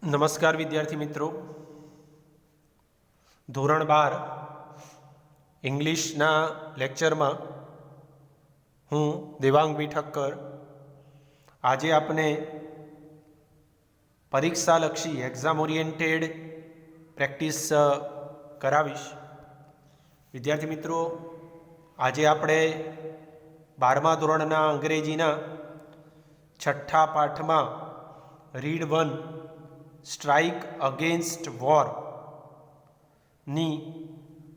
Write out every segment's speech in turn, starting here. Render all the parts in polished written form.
નમસ્કાર વિદ્યાર્થી મિત્રો, ધોરણ 12 ઇંગ્લિશના લેક્ચરમાં હું દેવાંગ બી ઠક્કર આજે આપને પરીક્ષાલક્ષી એક્ઝામ ઓરિએન્ટેડ પ્રેક્ટિસ કરાવીશ. વિદ્યાર્થી મિત્રો, આજે આપણે 12મા ધોરણના અંગ્રેજીના 6ઠ્ઠા પાઠમાં રીડ 1 સ્ટ્રાઇક અગેન્સ્ટ વોર ની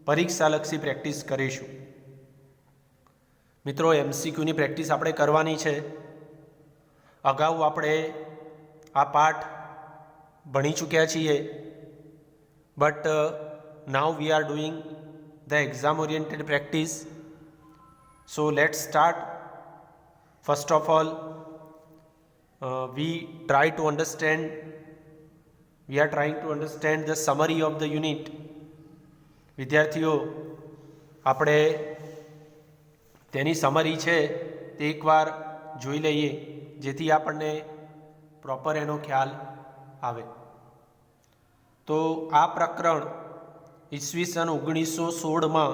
પરીક્ષાલક્ષી પ્રેક્ટિસ કરીશું. મિત્રો, એમસીક્યુની પ્રેક્ટિસ આપણે કરવાની છે. અગાઉ આપણે આ પાઠ ભણી ચૂક્યા છીએ, but now we are doing the exam oriented practice. So let's start. First of all we are trying to understand the summary of the unit. વિદ્યાર્થીઓ, આપણે તેની સમરી છે તે એકવાર જોઈ લઈએ, જેથી આપણને પ્રોપર એનો ખ્યાલ આવે. તો આ પ્રકરણ ઈસવીસન 1916માં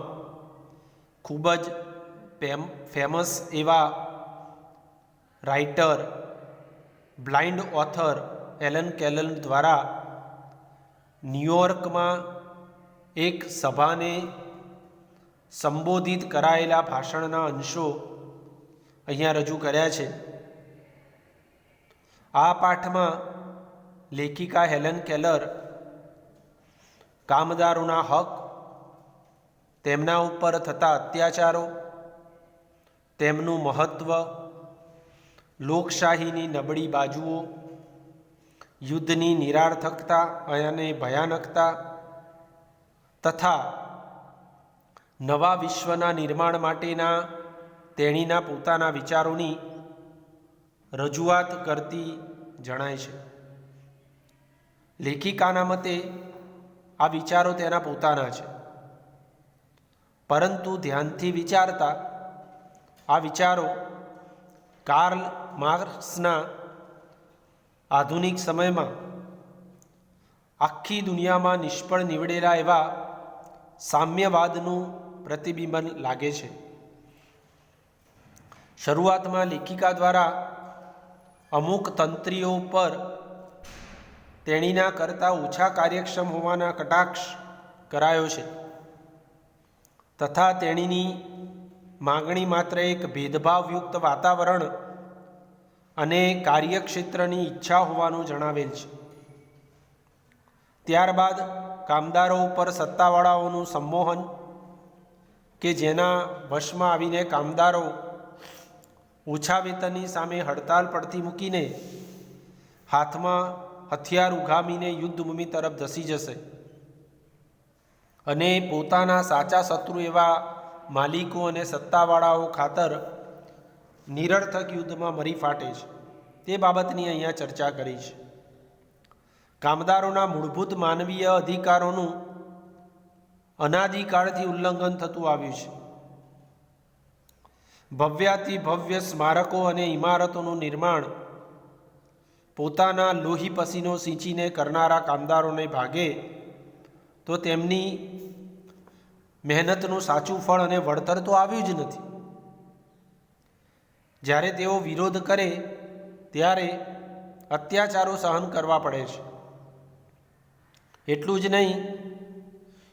ખૂબ જ ફેમસ એવા રાઇટર, બ્લાઇન્ડ ઓથર એલન કેલન દ્વારા ન્યૂયોર્કમાં એક સભાને સંબોધિત કરાયેલા ભાષણના અંશો અહીંયા રજૂ કર્યા છે. આ પાઠમાં લેખિકા હેલન કેલર કામદારોના હક, તેમના ઉપર થતા અત્યાચારો, તેમનું મહત્ત્વ, લોકશાહીની નબળી બાજુઓ, યુદ્ધની નિરાર્થકતા અને ભયાનકતા તથા નવા વિશ્વના નિર્માણ માટેના તેણીના પોતાના વિચારોની રજૂઆત કરતી જણાય છે. લેખિકાના મતે આ વિચારો તેના પોતાના છે, પરંતુ ધ્યાનથી વિચારતા આ વિચારો કાર્લ માર્ક્સના આધુનિક સમયમાં આખી દુનિયામાં નિષ્ફળ નીવડેલા એવા સામ્યવાદનું પ્રતિબિંબન લાગે છે. શરૂઆતમાં લેખિકા દ્વારા અમુક તંત્રીઓ પર તેણીના કરતાં ઓછા કાર્યક્ષમ હોવાના કટાક્ષ કરાયો છે, તથા તેણીની માગણી માત્ર એક ભેદભાવયુક્ત વાતાવરણ અને કાર્યક્ષેત્રની ઈચ્છા હોવાનું જણાવેલ છે. ત્યારબાદ કામદારો ઉપર સત્તાવાળાઓનું સંમોહન, કે જેના વશમાં આવીને કામદારો ઓછા વેતનની સામે હડતાલ પડતી મૂકીને હાથમાં હથિયાર ઉઘામીને યુદ્ધભૂમિ તરફ ધસી જશે અને પોતાના સાચા શત્રુ એવા માલિકો અને સત્તાવાળાઓ ખાતર નિરર્થક યુદ્ધમાં મરી ફાટે છે. તે બાબતની અહીંયા ચર્ચા કરી છે. કામદારોના મૂળભૂત માનવીય અધિકારોનું અનાદિકાળથી ઉલ્લંઘન થતું આવ્યું છે. ભવ્યાતિ ભવ્ય સ્મારકો અને ઇમારતોનું નિર્માણ પોતાના લોહી પસીનો સિંચીને કરનારા કામદારોને ભાગે તો તેમની મહેનતનું સાચું ફળ અને વળતર તો આવ્યું જ નથી. જ્યારે તેઓ વિરોધ કરે ત્યારે અત્યાચારો સહન કરવા પડે છે. એટલું જ નહીં,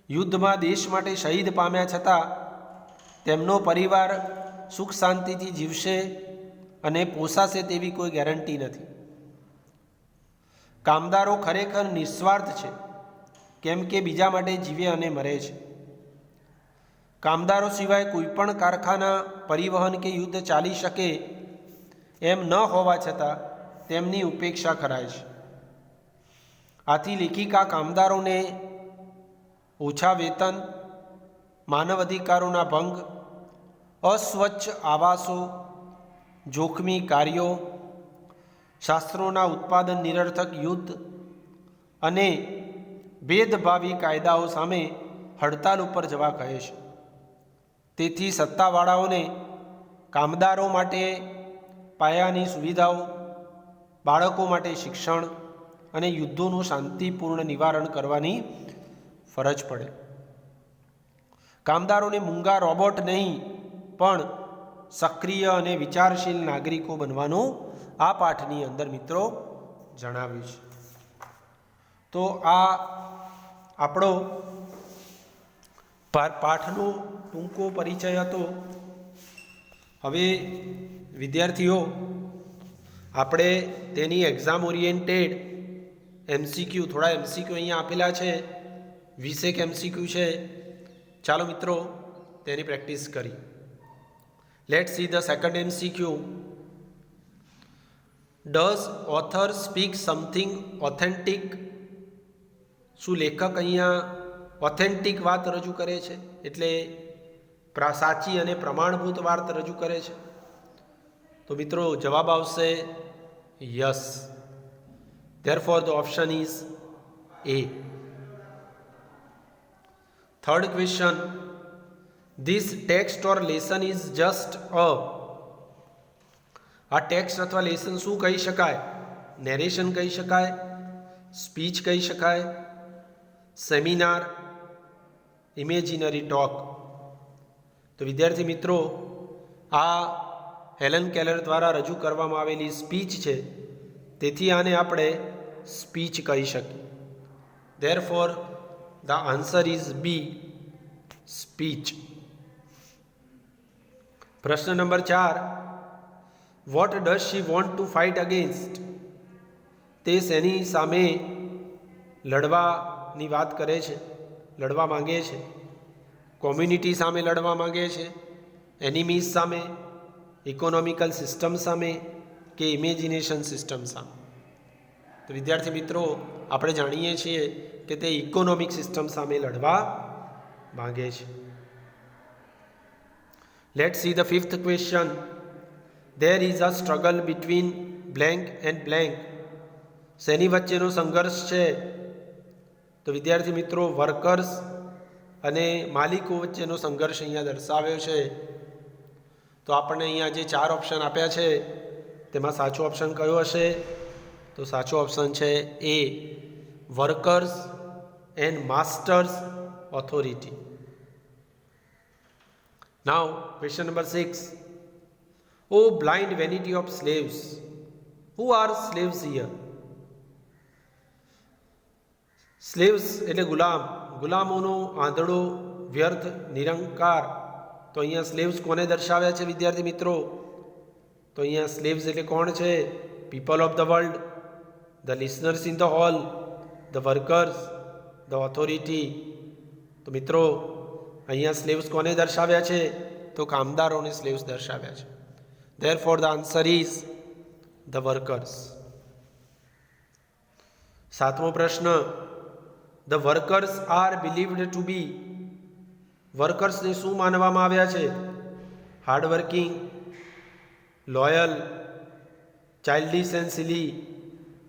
યુદ્ધમાં દેશ માટે શહીદ પામ્યા છતાં તેમનો પરિવાર સુખ શાંતિથી જીવશે અને પોસાશે તેવી કોઈ ગેરંટી નથી. કામદારો ખરેખર નિસ્વાર્થ છે, કેમ કે બીજા માટે જીવે અને મરે છે. કામદારો સિવાય કોઈપણ કારખાના, પરિવહન કે યુદ્ધ ચાલી શકે એમ ન હોવા છતાં તેમની ઉપેક્ષા કરાય છે. આથી લેખિકા કામદારોને ઓછા વેતન, માનવ અધિકારોના ભંગ, અસ્વચ્છ આવાસો, જોખમી કાર્યો, શાસ્ત્રોના ઉત્પાદન નિરર્થક યુદ્ધ અને ભેદભાવી કાયદાઓ સામે હડતાલ ઉપર જવા કહે છે. તેથી સત્તાવાળાઓને કામદારો માટે પાયાની સુવિધાઓ, બાળકો માટે શિક્ષણ અને યુદ્ધોનું શાંતિપૂર્ણ નિવારણ કરવાની ફરજ પડે. કામદારોને મૂંગા રોબોટ નહીં પણ સક્રિય અને વિચારશીલ નાગરિકો બનવાનું આ પાઠની અંદર મિત્રો જણાવ્યું છે. તો આ આપણો પાઠનો ટૂંકો પરિચય હતો. હવે વિદ્યાર્થીઓ આપણે તેની એક્ઝામ ઓરિએન્ટેડ એમસીક્યુ, થોડા એમસીક્યુ અહીંયા આપેલા છે, 20 એમસીક્યુ છે. ચાલો મિત્રો તેની પ્રેક્ટિસ કરી. Let's see the second MCQ. Does author speak something authentic? શું લેખક અહીંયા ઓથેન્ટિક વાત રજૂ કરે છે, એટલે સાચી અને પ્રમાણભૂત વાત રજૂ કરે છે? તો મિત્રો જવાબ આવશે yes. Therefore the option is A. Third question. This text or lesson is just a. આ ટેક્સ્ટ અથવા લેસન શું કહી શકાય? નેરેશન કહી શકાય, સ્પીચ કહી શકાય, સેમિનાર, ઇમેજિનરી ટોક. તો વિદ્યાર્થી મિત્રો આ હેલન કેલર દ્વારા રજૂ કરવામાં આવેલી સ્પીચ છે, તેથી આને આપણે સ્પીચ કહી શકીએ. Therefore the answer is B, speech. પ્રશ્ન નંબર 4. What does she want to fight against? તે શેની સામે લડવાની વાત કરે છે, લડવા માંગે છે? કોમ્યુનિટી સામે લડવા માંગે છે, એનિમીઝ સામે, ઇકોનોમિકલ સિસ્ટમ સામે કે ઇમેજિનેશન સિસ્ટમ સામે? તો વિદ્યાર્થી મિત્રો આપણે જાણીએ છીએ કે તે ઇકોનોમિક સિસ્ટમ સામે લડવા માંગે છે. Let's see the fifth question. There is a struggle between blank and blank. શેની વચ્ચેનો સંઘર્ષ છે? તો વિદ્યાર્થી મિત્રો વર્કર્સ અને માલિકો વચ્ચેનો સંઘર્ષ અહીંયા દર્શાવ્યો છે. તો આપણને અહીંયા જે 4 ઓપ્શન આપ્યા છે તેમાં સાચો ઓપ્શન કયો હશે? તો સાચો ઓપ્શન છે A, workers and masters authority. Now question નંબર 6. O blind vanity of slaves, who are slaves here? Slaves એટલે ગુલામ, ગુલામોનો આંધળો વ્યર્થ નિરંકાર. તો અહીંયા સ્લેવ્સ કોને દર્શાવ્યા છે વિદ્યાર્થી મિત્રો? તો અહીંયા સ્લેવ્સ એટલે કોણ છે? People of the world, the listeners in the hall, the workers, the authority. તો મિત્રો અહીંયા સ્લેવ્સ કોને દર્શાવ્યા છે? તો કામદારોને સ્લેવ્સ દર્શાવ્યા છે. Therefore the answer is the workers. 7મો પ્રશ્ન. The workers are believed to be. વર્કર્સને શું માનવામાં આવ્યા છે? Hardworking, loyal, childish and silly,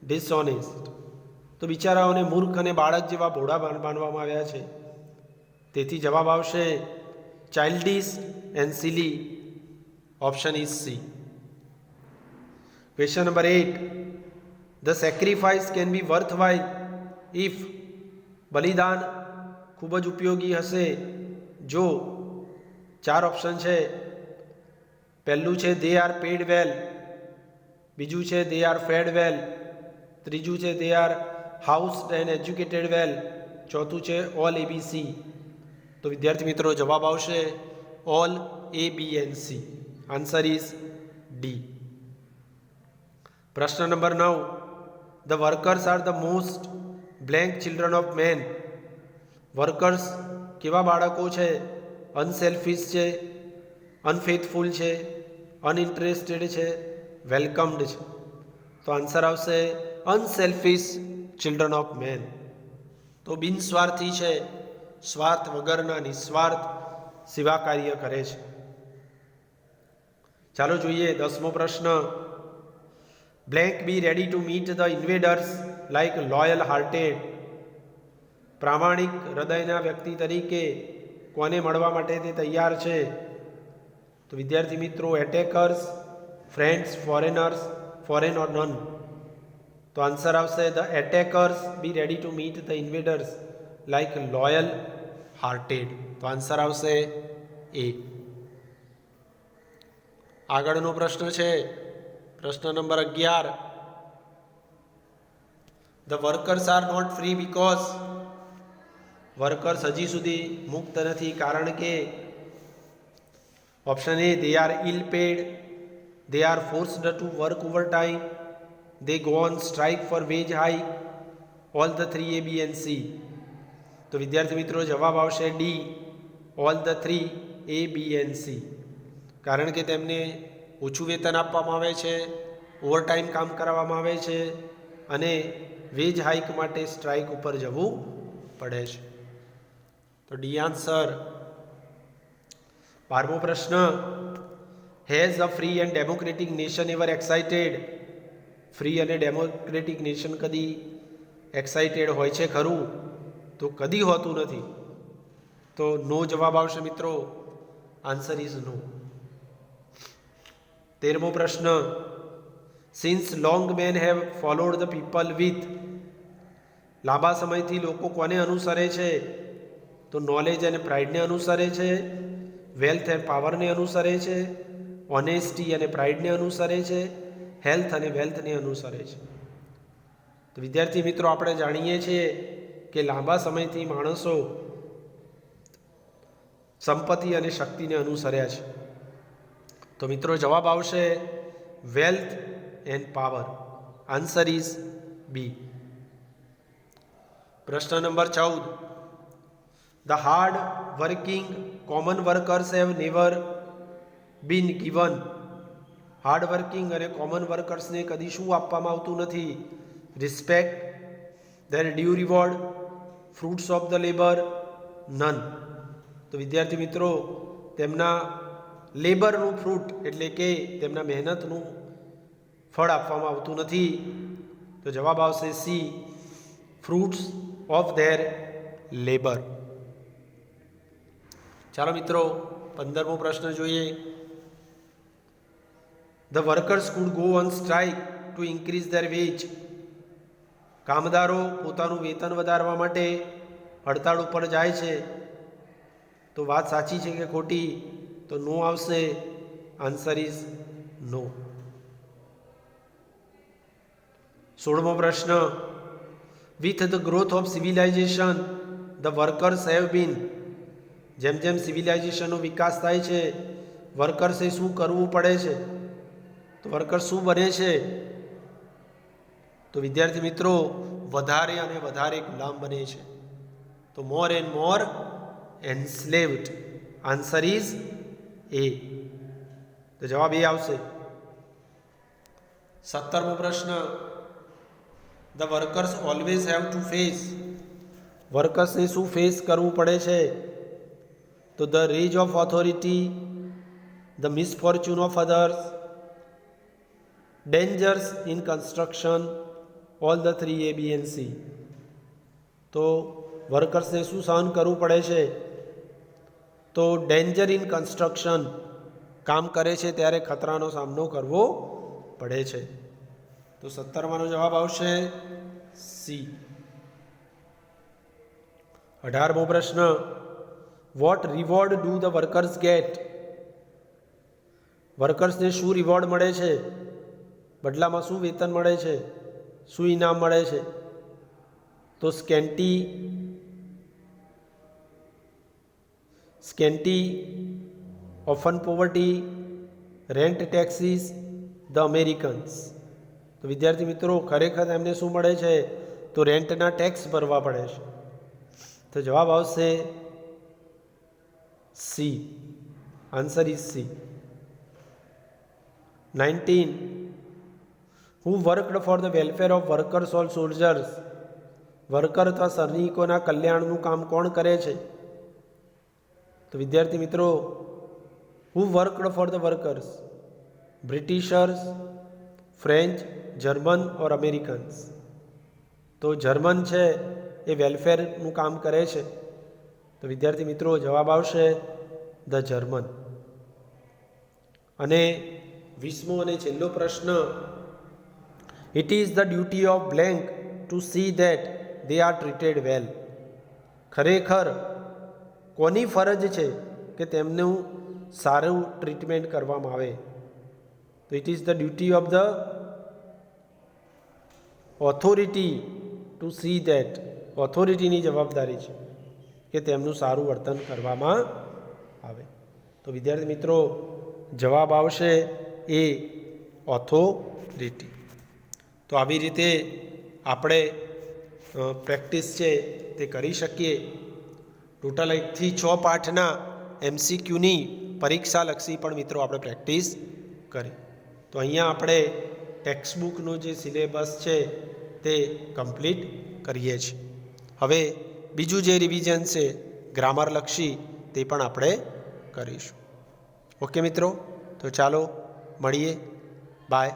dishonest. તો બિચારાઓને મૂર્ખ અને બાળક જેવા ભોળા માનવામાં આવ્યા છે, તેથી જવાબ આવશે childish and silly. Option is C. Question નંબર 8. The sacrifice can be worthwhile if. બલિદાન ખૂબ જ ઉપયોગી હશે જો. 4 ઓપ્શન છે. પહેલું છે દે આર પેડ વેલ, બીજું છે દે આર ફેડ વેલ, ત્રીજું છે they are housed and educated well, ચોથું છે ઓલ ABC. તો વિદ્યાર્થી મિત્રો જવાબ આવશે all A, B and C. Answer is D. પ્રશ્ન નંબર 9. The workers are the most blank children of men. વર્કર્સ કેવા બાળકો છે? અનસેલ્ફિશ છે, અનફેથફુલ છે, અનઇન્ટરેસ્ટેડ છે, વેલકમ્ડ છે. તો આન્સર આવશે અનસેલ્ફિશ ચિલ્ડ્રન ઓફ મેન. તો બિનસ્વાર્થી છે, સ્વાર્થ વગરના નિસ્વાર્થ સેવા કાર્ય કરે છે. ચાલો જોઈએ 10મો પ્રશ્ન. Blank be ready to meet the invaders like loyal hearted. પ્રામાણિક હૃદયના વ્યક્તિ તરીકે કોને મળવા માટે તે તૈયાર છે? તો વિદ્યાર્થી મિત્રો attackers, friends, foreigners, foreign or none. તો આન્સર આવશે the attackers be ready to meet the invaders like loyal hearted. તો આન્સર આવશે એ. આગળનો પ્રશ્ન છે પ્રશ્ન નંબર 11. The workers are not free because વર્કર્સ હજી સુધી મુક્ત નથી કારણ કે option A they are ill paid, they are forced to work overtime, they go on strike for wage hike, all the three A, B and C. તો વિદ્યાર્થી મિત્રો જવાબ આવશે D, all the three A, B and C. કારણ કે તેમને ઓછું વેતન આપવામાં આવે છે, ઓવરટાઈમ કામ કરાવવામાં આવે છે અને વેજ હાઇક માટે સ્ટ્રાઇક ઉપર જવું પડે છે. તો ડી આન્સર. 12મો પ્રશ્ન. Has a free and democratic nation ever excited? Free અને ડેમોક્રેટિક નેશન કદી એક્સાઇટેડ હોય છે ખરું? તો કદી હોતું નથી. તો નો જવાબ આવશે મિત્રો. Answer is no. 13મો પ્રશ્ન. Since long men have followed the people with? લાંબા સમયથી લોકો કોને અનુસરે છે? તો નોલેજ અને પ્રાઇડને અનુસરે છે, વેલ્થ એન્ડ પાવરને અનુસરે છે, ઓનેસ્ટી અને પ્રાઇડને અનુસરે છે, હેલ્થ અને વેલ્થને અનુસરે છે. તો વિદ્યાર્થી મિત્રો આપણે જાણીએ છીએ કે લાંબા સમયથી માણસો સંપત્તિ અને શક્તિને અનુસર્યા છે. તો મિત્રો જવાબ આવશે wealth and power. Answer is B. પ્રશ્ન નંબર 14. The hard working common workers have never been given? Hard working અને કોમન વર્કર્સને કદી શું આપવામાં આવતું નથી? Respect, their due reward, fruits of the labour, none. તો વિદ્યાર્થી મિત્રો તેમના લેબરનું ફ્રૂટ એટલે કે તેમના મહેનતનું ફળ આપવામાં આવતું નથી. તો જવાબ આવશે C, fruits of their labour. ચાલો મિત્રો 15મો પ્રશ્ન જોઈએ. The workers could go on strike to increase their wage. કામદારો પોતાનું વેતન વધારવા માટે હડતાળ ઉપર જાય છે. તો વાત સાચી છે કે ખોટી? તો નો આવશે. Answer is no. 16મો પ્રશ્ન. With the growth of civilisation the workers have been? જેમ જેમ સિવિલાઇઝેશનનો વિકાસ થાય છે વર્કર્સે શું કરવું પડે છે? તો વર્કર શું બને છે? તો વિદ્યાર્થી મિત્રો વધારે અને વધારે ગુલામ બને છે. તો more and more enslaved. Answer is A. તો જવાબ એ આવશે. 17મો પ્રશ્ન. The workers always have to face? વર્કર્સને શું ફેસ કરવું પડે છે? તો the rage of authority, the misfortune of others, dangers in construction, all the three A, B and C. તો વર્કર્સને શું સહન કરવું પડે છે? તો ડેન્જર ઇન કન્સ્ટ્રક્શન, કામ કરે છે ત્યારે ખતરાનો સામનો કરવો પડે છે. તો 17માનો જવાબ આવશે સી. 18મો પ્રશ્ન. What reward do the workers get? વર્કર્સને શું રિવોર્ડ મળે છે? બદલામાં શું વેતન મળે છે? શું ઇનામ મળે છે? તો scanty, often poverty, rent taxes, the Americans. તો વિદ્યાર્થી મિત્રો ખરેખર એમને શું મળે છે? તો રેન્ટના ટેક્સ ભરવા પડે છે. તો જવાબ આવશે C. Answer is C. 19. Who worked for the welfare of workers all soldiers? Worker અથવા સૈનિકોના કલ્યાણનું કામ કોણ કરે છે? તો વિદ્યાર્થી મિત્રો who worked for the workers? Britishers, French, German or Americans? તો જર્મન છે એ વેલફેરનું કામ કરે છે. તો વિદ્યાર્થી મિત્રો જવાબ આવશે ધ જર્મન. અને 20મો અને છેલ્લો પ્રશ્ન. It is the duty of blank to see that they are treated well. ખરેખર કોની ફરજ છે કે તેમનું સારું ટ્રીટમેન્ટ કરવામાં આવે? તો it is the duty of the authority to see that. ઓથોરિટીની જવાબદારી છે કે તેમનું સારું વર્તન કરવામાં આવે. તો વિદ્યાર્થી મિત્રો, જવાબ આવશે એ, ઓથોરિટી. તો આવી રીતે આપણે પ્રેક્ટિસ છે તે કરી શકીએ. ટોટલ 1 થી 6 પાઠના MCQની પરીક્ષાલક્ષી પણ મિત્રો આપણે પ્રેક્ટિસ કરી. તો અહીંયા આપણે ટેક્સ્ટબુકનું જે સિલેબસ છે તે કમ્પ્લીટ કરીએ છીએ. હવે બીજું જે રિવિઝન છે ગ્રામરલક્ષી તે પણ આપણે કરીશું. ઓકે મિત્રો, તો ચાલો મળીએ. બાય.